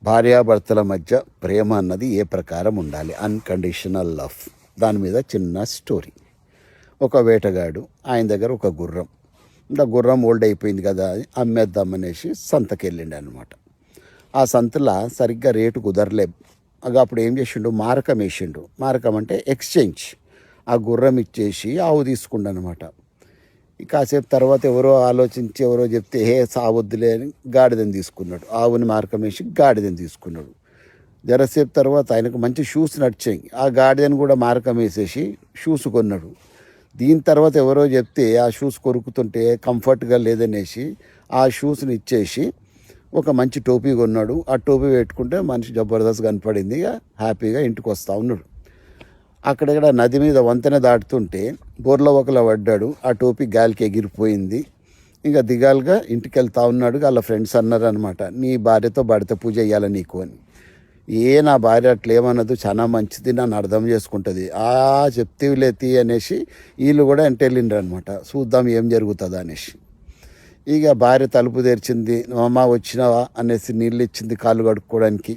భార్యాభర్తల మధ్య ప్రేమ అన్నది ఏ ప్రకారం ఉండాలి, అన్కండిషనల్ లవ్. దాని మీద చిన్న స్టోరీ. ఒక వేటగాడు, ఆయన దగ్గర ఒక గుర్రం. ఇంకా గుర్రం ఓల్డ్ అయిపోయింది కదా, అమ్మేద్దామనేసి సంతకి వెళ్ళిండు అనమాట. ఆ సంతలో సరిగ్గా రేటు కుదరలే. అప్పుడు ఏం చేసిండు, మారకం వేసిండు. మారకం అంటే ఎక్స్చేంజ్. ఆ గుర్రం ఇచ్చేసి ఆవు తీసుకుండు అనమాట. కాసేపు తర్వాత ఎవరో ఆలోచించి ఎవరో చెప్తే సావద్దులే అని గాడిదని తీసుకున్నాడు. ఆవుని మార్కం వేసి గాడిదని తీసుకున్నాడు. జరసేపు తర్వాత ఆయనకు మంచి షూస్ నడిచాయి. ఆ గాడిదని కూడా మార్కం వేసేసి షూస్ కొన్నాడు. దీని తర్వాత ఎవరో చెప్తే ఆ షూస్ కొరుకుతుంటే కంఫర్ట్గా లేదనేసి ఆ షూస్ని ఇచ్చేసి ఒక మంచి టోపీ కొన్నాడు. ఆ టోపీ పెట్టుకుంటే మనిషి జబర్దస్త్ కనపడింది. ఇక హ్యాపీగా ఇంటికి వస్తూ ఉన్నాడు. అక్కడక్కడ నది మీద వంతెన దాటుతుంటే బోర్ల ఒకలా పడ్డాడు. ఆ టోపీ గాలికి ఎగిరిపోయింది. ఇంకా దిగాలుగా ఇంటికి వెళ్తా ఉన్నాడు. వాళ్ళ ఫ్రెండ్స్ అన్నారు అనమాట, నీ భార్యతో భర్త పూజ చేయాలి నీకు అని. నా భార్య అట్లేమన్నది, చాలా మంచిది, నన్ను అర్థం చేసుకుంటుంది. చెప్తేవిలేతి అనేసి వీళ్ళు కూడా ఎంటెళ్ళిండ్రు అనమాట, చూద్దాం ఏం జరుగుతుందా అనేసి. ఇక భార్య తలుపు తెరిచింది. అమ్మ వచ్చినావా అనేసి నీళ్ళు ఇచ్చింది కాళ్ళు కడుక్కోవడానికి.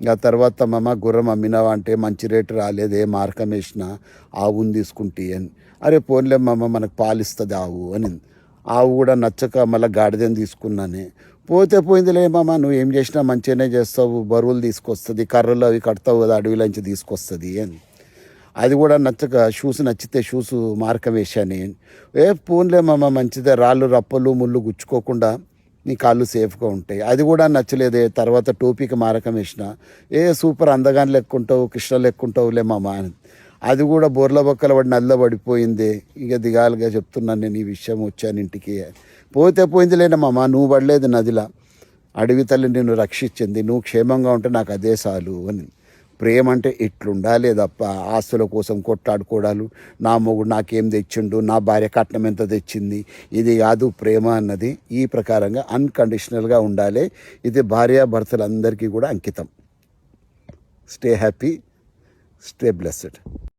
ఇంకా తర్వాత మమ్మ గుర్రం అమ్మినావా అంటే మంచి రేటు రాలేదే, మార్కం వేసిన ఆవుని తీసుకుంటే అని. అరే పోన్లే మమ్మ, మనకు పాలిస్తుంది ఆవు అని. ఆవు కూడా నచ్చక మళ్ళీ గాడిదని తీసుకున్నానే. పోతే పోయిందిలే మమ్మ, నువ్వు ఏం చేసినా మంచిగానే చేస్తావు, బరువులు తీసుకొస్తుంది, కర్రలు అవి కడతావు కదా, అడవిలోంచి తీసుకొస్తుంది అని. అది కూడా నచ్చక షూస్ నచ్చితే షూస్ మార్కం వేసాను. పోన్లే మమ్మ, మంచిదే, రాళ్ళు రప్పలు ముళ్ళు గుచ్చుకోకుండా నీ కాళ్ళు సేఫ్గా ఉంటాయి. అది కూడా నచ్చలేదే. తర్వాత టోపీకి మారకం వేసిన. సూపర్, అందగాని లెక్కుంటావు, కృష్ణ లెక్కుంటావులే మామ అని. అది కూడా బోర్ల బొక్కల పడి నల్ల పడిపోయింది. ఇక దిగాలుగా చెప్తున్నాను నేను, ఈ విషయం వచ్చాను ఇంటికి. పోతే పోయిందిలేనా మామ, నువ్వు పడలేదు నదిలా, అడవి తల్లి నిన్ను రక్షించింది, నువ్వు క్షేమంగా ఉంటే నాకు అదే చాలు అని. ప్రేమ అంటే ఇట్లుండాలి తప్ప ఆస్తుల కోసం కొట్లాడుకోవడాలు, నా మొగుడు నాకేం తెచ్చిండు, నా భార్య కట్నం ఎంత తెచ్చింది, ఇది కాదు ప్రేమ అన్నది. ఈ ప్రకారంగా అన్కండిషనల్గా ఉండాలి. ఇది భార్యాభర్తలందరికీ కూడా అంకితం. Stay happy, stay blessed.